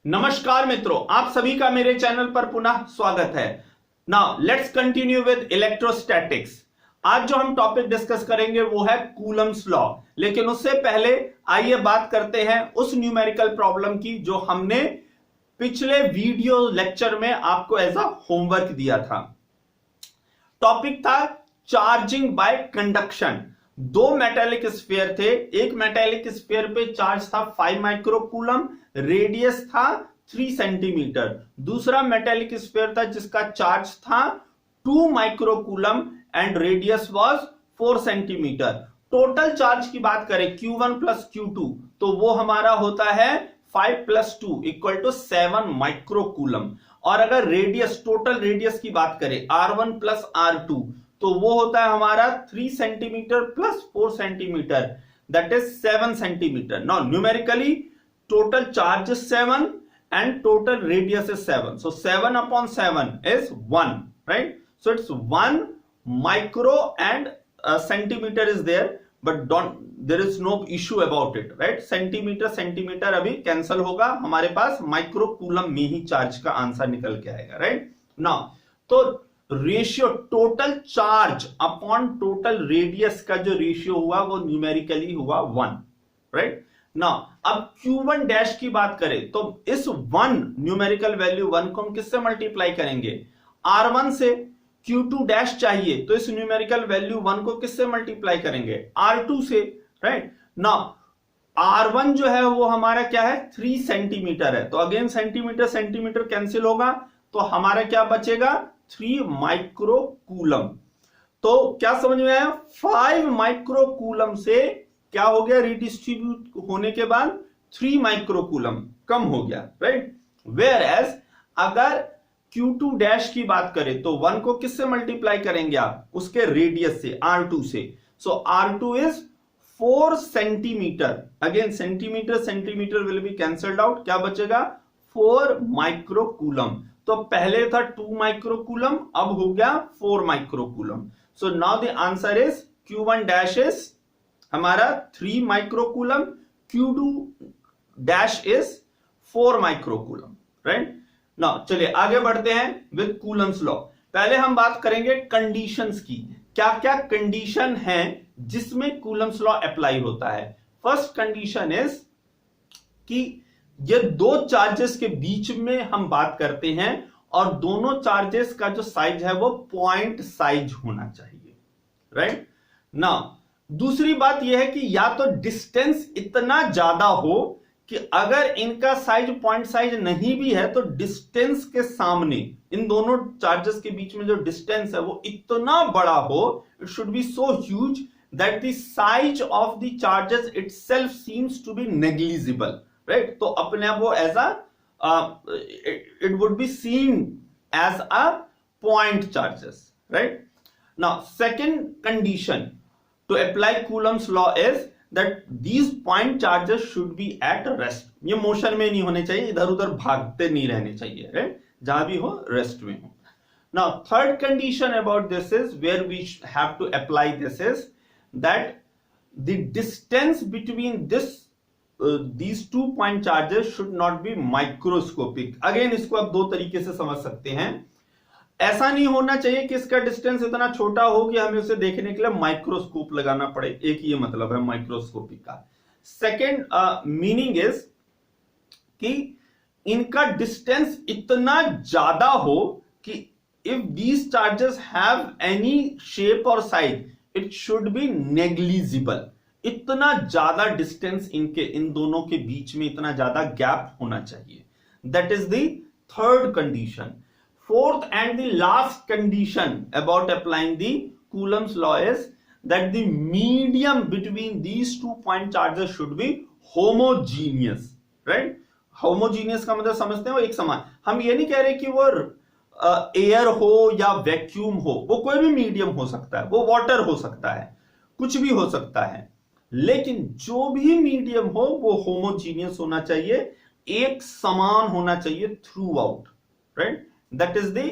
नमस्कार मित्रों, आप सभी का मेरे चैनल पर पुनः स्वागत है। Now let's continue with electrostatics. आज जो हम टॉपिक डिस्कस करेंगे वो है कूलम्स लॉ। लेकिन उससे पहले आइए बात करते हैं उस न्यूमेरिकल प्रॉब्लम की जो हमने पिछले वीडियो लेक्चर में आपको एज अ होमवर्क दिया था। टॉपिक था चार्जिंग बाय कंडक्शन। दो मेटेलिक स्फीयर थे, एक मेटेलिक स्फीयर पे चार्ज था 5 माइक्रोकूलम, रेडियस था 3 सेंटीमीटर। दूसरा मेटेलिक स्फीयर था जिसका चार्ज था 2 microcoulomb and radius was 4 centimetre. Total charge की बात करें Q1 प्लस Q2 तो वो हमारा होता है 5 प्लस 2 इक्वल टू 7 माइक्रोकूलम। और अगर रेडियस, टोटल रेडियस की बात करें R1 प्लस R2 तो वो होता है हमारा 3 centimetre plus 4 centimetre, that is 7 centimetre. Now numerically total charge is 7 and total radius is 7, so 7 upon 7 is 1, right? So it's 1 micro and centimeter is there, but there is no issue about it, right? Centimetre अभी cancel होगा, हमारे पास micro coulomb में ही charge का answer निकल के आएगा, right? Now तो ratio total charge upon total radius का जो रेशियो हुआ वो न्यूमेरिकली हुआ 1, राइट? ना अब Q1 डैश की बात करें तो इस 1 न्यूमेरिकल वैल्यू 1 को हम किससे मल्टीप्लाई करेंगे? R1 से। Q2 डैश चाहिए तो इस न्यूमेरिकल वैल्यू 1 को किससे मल्टीप्लाई करेंगे? R2 से, राइट? ना R1 जो है वो हमारा क्या है? 3 सेंटीमीटर है, तो अगेन सेंटीमीटर सेंटीमीटर कैंसिल होगा तो हमारा क्या बचेगा? 3 माइक्रोकूलम। तो क्या समझ में आया? 5 माइक्रोकूलम से क्या हो गया? रिडिस्ट्रीब्यूट होने के बाद 3 माइक्रोकूलम कम हो गया, राइट? वेयर एज अगर Q2 डैश की बात करें तो 1 को किससे मल्टीप्लाई करेंगे आप? उसके रेडियस से, R2 से। सो R2 is 4 centimetre. Again centimetre centimetre will be cancelled out, क्या बचेगा? 4 माइक्रोकूलम। तो पहले था 2 माइक्रोकूलम, अब हो गया 4 microcoulomb. So now the answer is Q1 dash is हमारा 3 microcoulomb, Q2 dash is 4 microcoulomb, right? Now चलिए आगे बढ़ते हैं विद कूलम्स लॉ। पहले हम बात करेंगे कंडीशंस की, क्या क्या कंडीशन है जिसमें कूलम्स लॉ अप्लाई होता है। फर्स्ट कंडीशन इज कि ये दो चार्जेस के बीच में हम बात करते हैं और दोनों चार्जेस का जो साइज है वो पॉइंट साइज होना चाहिए, राइट? नाउ दूसरी बात यह है कि या तो डिस्टेंस इतना ज्यादा हो कि अगर इनका साइज पॉइंट साइज नहीं भी है तो डिस्टेंस के सामने इन दोनों चार्जेस के बीच में जो डिस्टेंस है वो इतना बड़ा हो, it should be so huge that the size of the charges itself seems to be negligible, right? तो अपने आप वो as a it would be seen as a point charges, right? Now second condition to apply Coulomb's law is that these point charges should be at rest. ये motion में नहीं होने चाहिए, इधर उधर भागते नहीं रहने चाहिए, राइट? जहां भी हो रेस्ट में हो। Now third condition about this is where we have to apply this is that the distance between these 2 point charges should not be microscopic. Again इसको आप दो तरीके से समझ सकते हैं। ऐसा नहीं होना चाहिए कि इसका डिस्टेंस इतना छोटा हो कि हमें उसे देखने के लिए माइक्रोस्कोप लगाना पड़े, एक ये मतलब है माइक्रोस्कोपिक का। सेकेंड मीनिंग इज कि इनका डिस्टेंस इतना ज्यादा हो कि if these charges have any shape और size it should be negligible. इतना ज्यादा डिस्टेंस इन दोनों के बीच में, इतना ज्यादा गैप होना चाहिए। That is the third condition. Fourth and the last condition about applying the Coulomb's law is that the medium between these 2 point charges should be homogeneous, right? Homogeneous का मतलब समझते हैं वो एक समान। हम ये नहीं कह रहे कि वो एयर हो या वैक्यूम हो, वो कोई भी मीडियम हो सकता है, वो वाटर हो सकता है, कुछ भी हो सकता है, लेकिन जो भी मीडियम हो वो होमोजीनियस होना चाहिए, एक समान होना चाहिए through out, right? That is the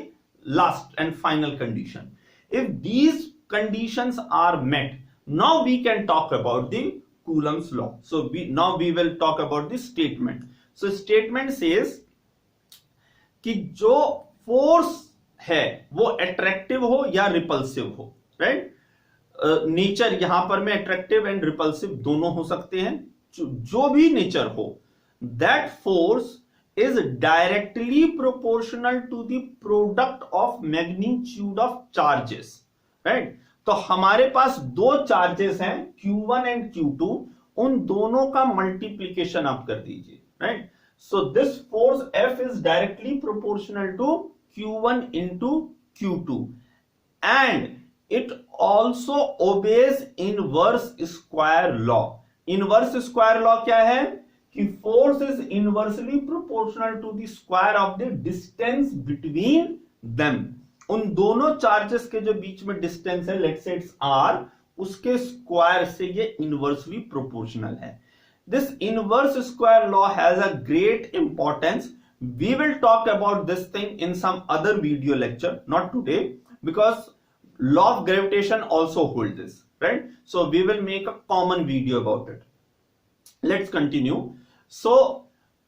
last and final condition. If these conditions are met, now we can talk about the Coulomb's law. So now we will talk about the statement. So statement says कि जो force है वो attractive हो या repulsive हो, right. Nature यहां पर में अट्रैक्टिव एंड रिपल्सिव दोनों हो सकते हैं, जो भी नेचर हो, that force is directly proportional to the product of magnitude of charges, right. तो हमारे पास दो चार्जेस हैं Q1 एंड Q2, उन दोनों का मल्टीप्लीकेशन आप कर दीजिए, right. So this force F is directly proportional to Q1 into Q2 and it also obeys inverse square law. Inverse square law क्या है कि force is inversely proportional to the square of the distance between them. उन दोनों charges के जो बीच में distance है, let's say it's R, उसके स्क्वायर से ये इनवर्सली प्रोपोर्शनल है। This inverse square law has a great importance. We will talk about this thing in some other video lecture, not today, because law of gravitation also holds this, right? So we will make a common video about it. Let's continue. So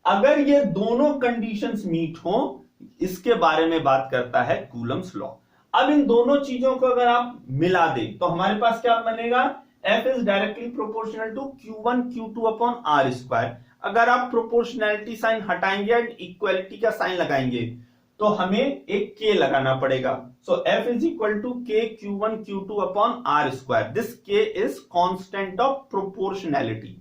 अगर ये दोनों conditions meet हो, इसके बारे में बात करता है कूलम्स लॉ। अब इन दोनों चीजों को अगर आप मिला दें तो हमारे पास क्या बनेगा, F is directly proportional to Q1 Q2 upon R square. अगर आप प्रोपोर्शनैलिटी साइन हटाएंगे एंड इक्वलिटी का साइन लगाएंगे तो हमें एक K लगाना पड़ेगा। So F is equal to K Q1 Q2 upon R square. This K is constant of proportionality.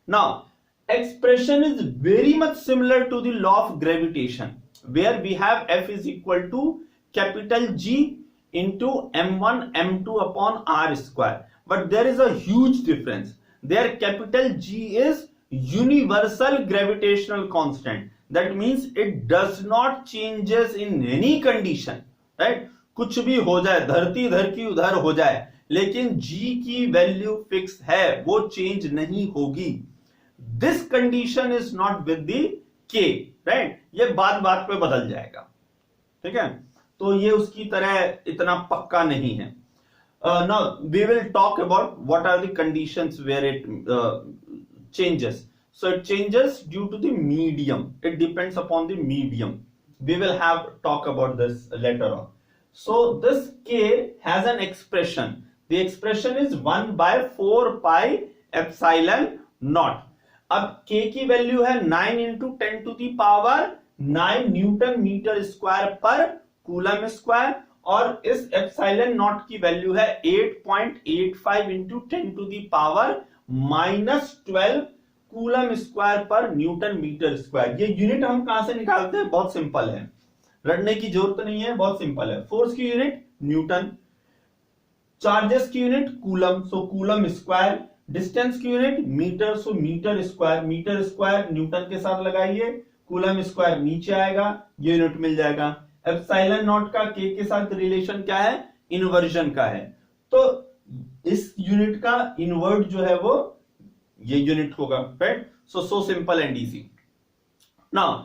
Now expression is very much similar to the law of gravitation where we have F is equal to capital G into M1 M2 upon R square, but there is a huge difference. There capital G is universal gravitational constant. That means it does not changes in any condition, right? कुछ भी हो जाए, धरती इधर की उधर हो जाए, लेकिन G की वैल्यू फिक्स है, वो चेंज नहीं होगी. This condition is not with the K, right? ये बात बात पे बदल जाएगा, ठीक है. तो ये उसकी तरह इतना पक्का नहीं है. Now we will talk about what are the conditions where it changes. So it changes due to the medium. It depends upon the medium. We will have talk about this later on. So this K has an expression. The expression is 1 by 4 pi epsilon naught. अब K की value है 9 into 10 to the power 9 newton metre square per coulomb square, और इस epsilon not की value है 8.85 into 10 to the power -12 coulomb square पर Newton metre square. ये unit हम कहां से निकालते हैं, बहुत सिंपल है, रटने की जरूरत नहीं है, बहुत सिंपल है. फोर्स की यूनिट न्यूटन, चार्जेस की unit coulomb, so coulomb square, distance की unit metre, so metre square, metre square newton के साथ लगाइए, कूलम स्क्वायर नीचे आएगा, ये यूनिट मिल जाएगा. एप्सिलॉन नॉट का K के साथ रिलेशन क्या है, इन्वर्जन का है, तो इस यूनिट का इनवर्ट जो है वो ये यूनिट होगा, right. So simple and easy. Now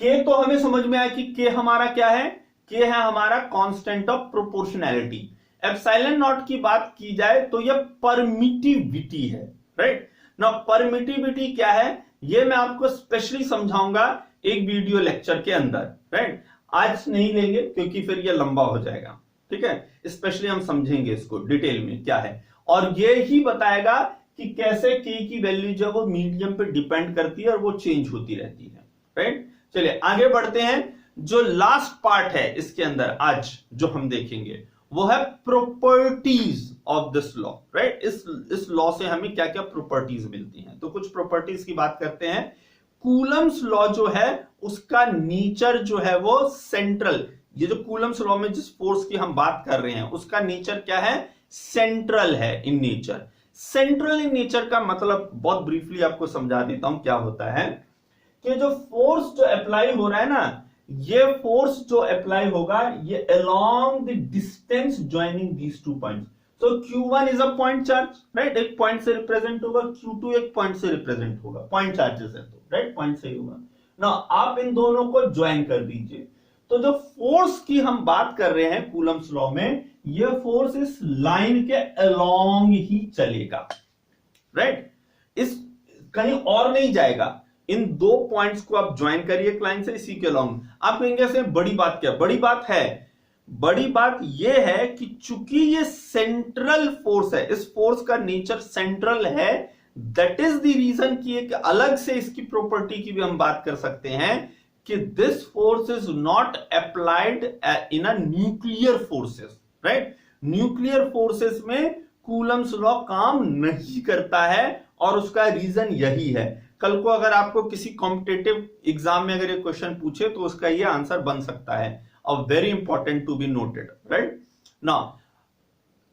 K तो हमें समझ में आया कि K हमारा क्या है, K है हमारा constant of proportionality. Epsilon not की बात की जाए तो ये परमिटिविटी है, राइट. नाउ परमिटिविटी क्या है ये मैं आपको स्पेशली समझाऊंगा एक वीडियो लेक्चर के अंदर, राइट. आज नहीं लेंगे क्योंकि फिर ये लंबा हो जाएगा, ठीक है. स्पेशली हम समझेंगे इसको डिटेल में क्या है, और ये ही बताएगा कि कैसे K की वैल्यू जो वो मीडियम पे डिपेंड करती है और वो चेंज होती रहती है, राइट. चलिए आगे बढ़ते हैं. जो लास्ट पार्ट है इसके अंदर आज जो हम देखेंगे वो है properties of this law, right. इस लॉ से हमें क्या क्या प्रॉपर्टीज मिलती हैं, तो कुछ प्रॉपर्टीज की बात करते हैं. कूलम्स लॉ जो है उसका नेचर जो है वो सेंट्रल, ये जो कूलम्स लॉ में जिस फोर्स की हम बात कर रहे हैं उसका नेचर क्या है, सेंट्रल है in nature. Central in nature का मतलब बहुत ब्रीफली आपको समझा देता हूं क्या होता है कि जो फोर्स जो अप्लाई हो रहा है ना, ये फोर्स जो अप्लाई होगा ये along the distance joining these two points. So Q1 is a point charge, right? एक पॉइंट से रिप्रेजेंट होगा, Q2 एक पॉइंट से रिप्रेजेंट होगा, पॉइंट चार्जेस है तो, राइट, पॉइंट से ही होगा ना. आप इन दोनों को ज्वाइन कर दीजिए, तो जो फोर्स की हम बात कर रहे हैं कूलम्स लॉ में, ये फोर्स इस लाइन के अलोंग ही चलेगा, राइट. इस कहीं और नहीं जाएगा. इन दो पॉइंट्स को आप ज्वाइन करिए एक लाइन से, इसी के लॉन्ग आप कहेंगे ऐसे बड़ी बात क्या? बड़ी बात है, बड़ी बात यह है कि चूंकि ये सेंट्रल फोर्स है, इस फोर्स का नेचर सेंट्रल है, दैट इज द रीजन कि एक अलग से इसकी प्रॉपर्टी की भी हम बात कर सकते हैं कि this force is not applied in a nuclear forces, right? Nuclear forces में कूलम्स लॉ काम नहीं करता है और उसका रीजन यही है। कल को अगर आपको किसी कॉम्पिटेटिव एग्जाम में अगर ये क्वेश्चन पूछे तो उसका ये आंसर बन सकता है, और very important to be noted, right? Now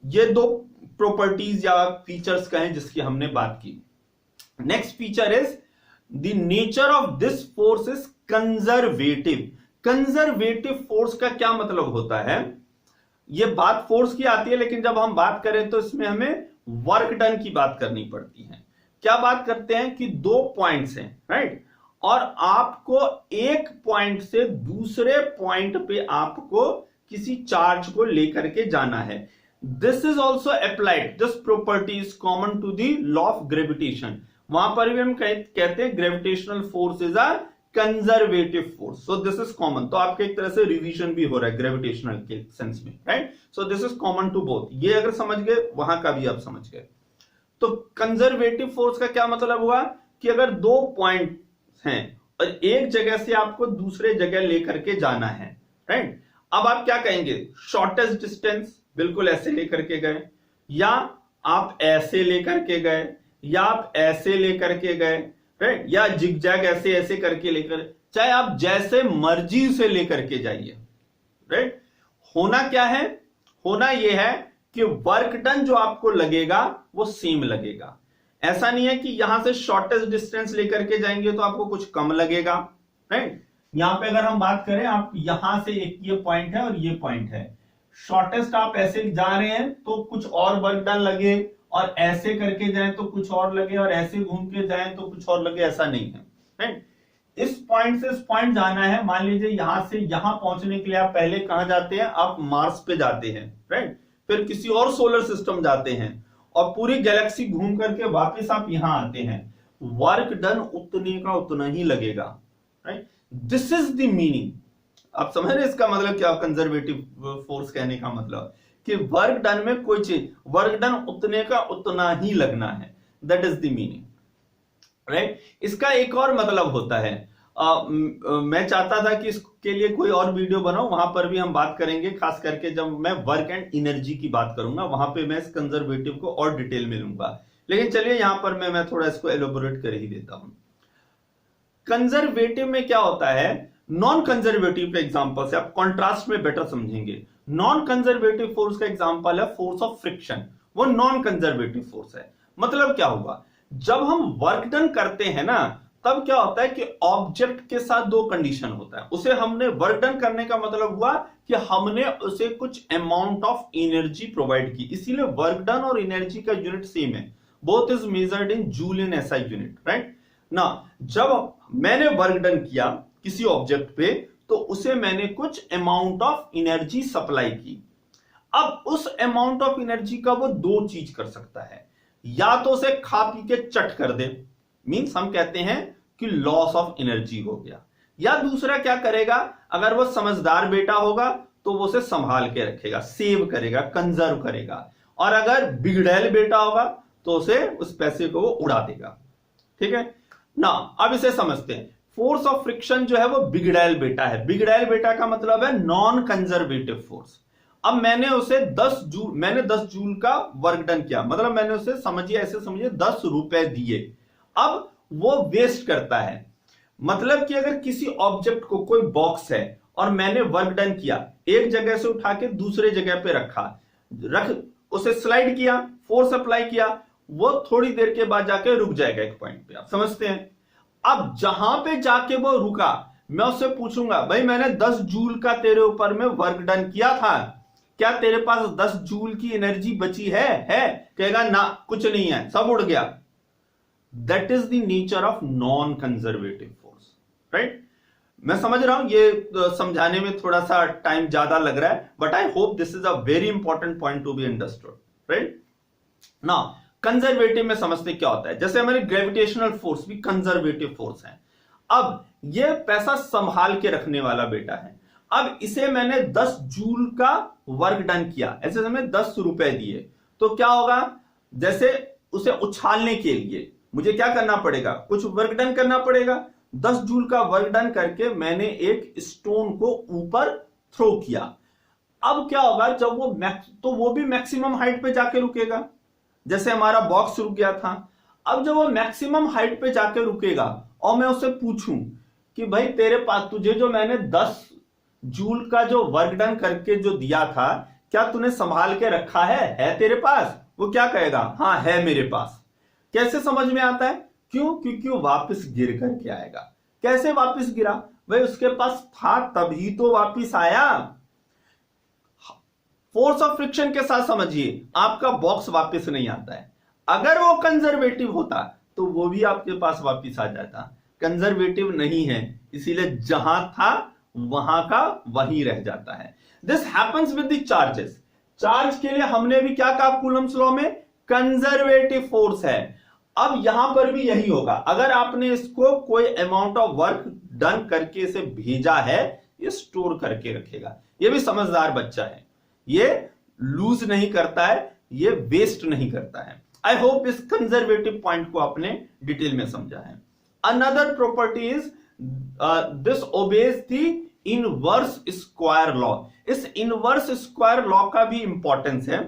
ये दो प्रॉपर्टीज या फीचर्स का है जिसकी हमने बात की। Next feature is the nature of this force is conservative. Conservative force का क्या मतलब होता है? ये बात फोर्स की आती है, लेकिन जब हम बात करें तो इसमें हमें वर्क डन की बात करनी पड़ती है। क्या बात करते हैं कि दो पॉइंट्स हैं, राइट? और आपको एक पॉइंट से दूसरे पॉइंट पे आपको किसी चार्ज को लेकर के जाना है। This is also applied, this property is common to the law of gravitation. वहां पर भी हम कहते हैं gravitational force is a conservative force, so this is common. तो आपके एक तरह से रिवीजन भी हो रहा है ग्रेविटेशनल के सेंस में, right? So this is common to both. ये अगर समझ गए, वहां का भी आप समझ गए। तो कंजर्वेटिव फोर्स का क्या मतलब हुआ कि अगर दो पॉइंट हैं और एक जगह से आपको दूसरे जगह लेकर के जाना है, राइट? अब आप क्या कहेंगे? शॉर्टेस्ट डिस्टेंस, बिल्कुल ऐसे लेकर के गए, या आप ऐसे लेकर के गए, या आप ऐसे लेकर के गए, राइट? या जिगजैग ऐसे ऐसे करके लेकर, चाहे आप जैसे मर्जी से लेकर के जाइए, राइट? होना क्या है? होना यह है कि वर्क डन जो आपको लगेगा वो सेम लगेगा। ऐसा नहीं है कि यहां से शॉर्टेस्ट डिस्टेंस लेकर के जाएंगे तो आपको कुछ कम लगेगा, राइट? यहां पे अगर हम बात करें, आप यहां से एक ये पॉइंट है और ये पॉइंट है, शॉर्टेस्ट आप ऐसे जा रहे हैं तो कुछ और वर्क डन लगे, और ऐसे करके जाएं तो कुछ और लगे, और ऐसे घूम के जाएं तो कुछ और लगे, ऐसा नहीं है, राइट? इस पॉइंट से इस पॉइंट जाना है, मान लीजिए यहां से यहां पहुंचने के लिए आप पहले कहां जाते हैं? आप मार्स पे जाते हैं, राइट? फिर किसी और सोलर सिस्टम जाते हैं और पूरी गैलेक्सी घूम करके वापस आप यहां आते हैं। वर्क डन उतने का उतना ही लगेगा, right? This is the meaning. आप समझ रहे इसका मतलब क्या? कंजर्वेटिव फोर्स कहने का मतलब कि वर्क डन में कोई चीज, वर्क डन उतने का उतना ही लगना है, that is the meaning, right? इसका एक और मतलब होता है, मैं चाहता था कि इसके लिए कोई और वीडियो बनाऊं, वहां पर भी हम बात करेंगे, खास करके जब मैं वर्क एंड एनर्जी की बात करूंगा, वहां पे मैं इस कंजर्वेटिव को और डिटेल में लूंगा। लेकिन चलिए यहां पर मैं थोड़ा इसको एलोबोरेट कर ही देता हूं। कंजर्वेटिव में क्या होता है? नॉन कंजर्वेटिव के एग्जांपल से आप कॉन्ट्रास्ट में बेटर समझेंगे। नॉन कंजर्वेटिव फोर्स का एग्जांपल है फोर्स ऑफ फ्रिक्शन, वो नॉन कंजर्वेटिव फोर्स है। मतलब क्या हुआ? जब हम वर्क डन करते हैं ना, तब क्या होता है कि ऑब्जेक्ट के साथ दो कंडीशन होता है। उसे हमने वर्क डन करने का मतलब हुआ कि हमने उसे कुछ अमाउंट ऑफ एनर्जी प्रोवाइड की, इसीलिए वर्क डन और एनर्जी का यूनिट सेम है, both is measured in joule in SI unit, right? ना जब मैंने वर्क डन किया किसी ऑब्जेक्ट पे, तो उसे मैंने कुछ अमाउंट ऑफ एनर्जी सप्लाई की। अब उस अमाउंट ऑफ एनर्जी का वो दो चीज कर सकता है, या तो उसे खा पी के चट कर दे, मींस हम कहते हैं कि लॉस ऑफ एनर्जी हो गया, या दूसरा क्या करेगा? अगर वो समझदार बेटा होगा तो वो उसे संभाल के रखेगा, सेव करेगा, कंजर्व करेगा, और अगर बिगड़ैल बेटा होगा तो उसे उस पैसे को वो उड़ा देगा। ठीक है ना? अब इसे समझते हैं। फोर्स ऑफ फ्रिक्शन जो है वो बिगड़ैल बेटा है। बिगड़ैल बेटा का मतलब है नॉन कंजर्वेटिव फोर्स। अब मैंने उसे 10 जूल का वर्क डन किया, मतलब मैंने उसे समझिए, ऐसे समझिए 10 रुपए दिए। अब वो वेस्ट करता है, मतलब कि अगर किसी ऑब्जेक्ट को, कोई बॉक्स है और मैंने वर्क डन किया, एक जगह से उठा के दूसरे जगह पे उसे स्लाइड किया, फोर्स अप्लाई किया, वो थोड़ी देर के बाद जाके रुक जाएगा एक पॉइंट पे, आप समझते हैं? अब जहां पे जाके वो रुका, मैं उससे पूछूंगा, भाई मैंने 10 जूल का तेरे ऊपर में वर्क डन किया था, क्या तेरे पास 10 जूल की एनर्जी बची है? कहेगा ना, कुछ नहीं है, सब उड़ गया। That is the nature of non conservative force, right? मैं समझ रहा हूं ये समझाने में थोड़ा सा टाइम ज्यादा लग रहा है, but I hope this is a very important point to be understood, right? Now conservative में समझते क्या होता है। जैसे हमारे ग्रेविटेशनल फोर्स भी कंजर्वेटिव फोर्स है, अब ये पैसा संभाल के रखने वाला बेटा है। अब इसे मैंने 10 जूल का वर्क डन किया, ऐसे समय 10 रुपए दिए, तो क्या होगा, जैसे उसे उछालने के लिए मुझे क्या करना पड़ेगा, कुछ वर्क डन करना पड़ेगा। 10 जूल का वर्क डन करके मैंने एक स्टोन को ऊपर थ्रो किया। अब क्या होगा, जब वो भी मैक्सिमम हाइट पे जाके रुकेगा, जैसे हमारा बॉक्स रुक गया था। अब जब वो मैक्सिमम हाइट पे जाके रुकेगा और मैं उससे पूछूं कि भाई तेरे पास, तुझे जो मैंने 10 जूल का जो वर्क डन करके जो दिया था, क्या तूने संभाल के रखा है तेरे पास? वो क्या कहेगा, हाँ है मेरे पास। कैसे समझ में आता है? क्यों? क्योंकि वो वापस गिर करके आएगा। कैसे वापस गिरा? भाई उसके पास था तभी तो वापस आया। फोर्स ऑफ फ्रिक्शन के साथ समझिए, आपका बॉक्स वापस नहीं आता है। अगर वो कंजर्वेटिव होता तो वो भी आपके पास वापस आ जाता। कंजर्वेटिव नहीं है, इसीलिए जहां था वहां का वहीं रह जाता है। This happens with the charges. Charge के लिए हमने भी क्या कहा कूलम्स लॉ में, कंजर्वेटिव फोर्स है। अब यहां पर भी यही होगा, अगर आपने इसको कोई अमाउंट ऑफ वर्क डन करके इसे भेजा है, ये स्टोर करके रखेगा। ये भी समझदार बच्चा है, ये लूज नहीं करता है, ये वेस्ट नहीं करता है। आई होप इस कंजर्वेटिव पॉइंट को आपने डिटेल में समझा है। Another property is this obeys the inverse square law. इस इनवर्स स्क्वायर लॉ का भी इंपॉर्टेंस है।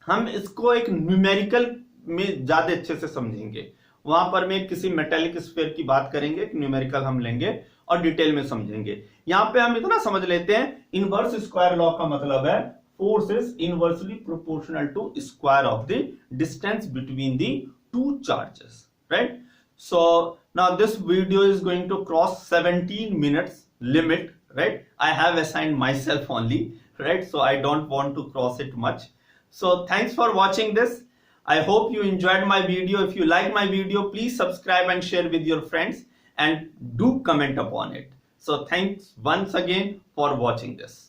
हम इसको एक न्यूमेरिकल में ज्यादा अच्छे से समझेंगे, वहां पर मैं किसी मेटेलिक स्फीयर की बात करेंगे, न्यूमेरिकल हम लेंगे और डिटेल में समझेंगे। यहां पे हम इतना समझ लेते हैं, इनवर्स स्क्वायर लॉ का मतलब है force is inversely proportional to square of the distance between the two charges, right? So now this video is going to cross 17 minutes limit, right? I have assigned myself only, right? So I don't want to cross it much. So thanks for watching this. I hope you enjoyed my video. If you like my video, please subscribe and share with your friends and do comment upon it. So thanks once again for watching this.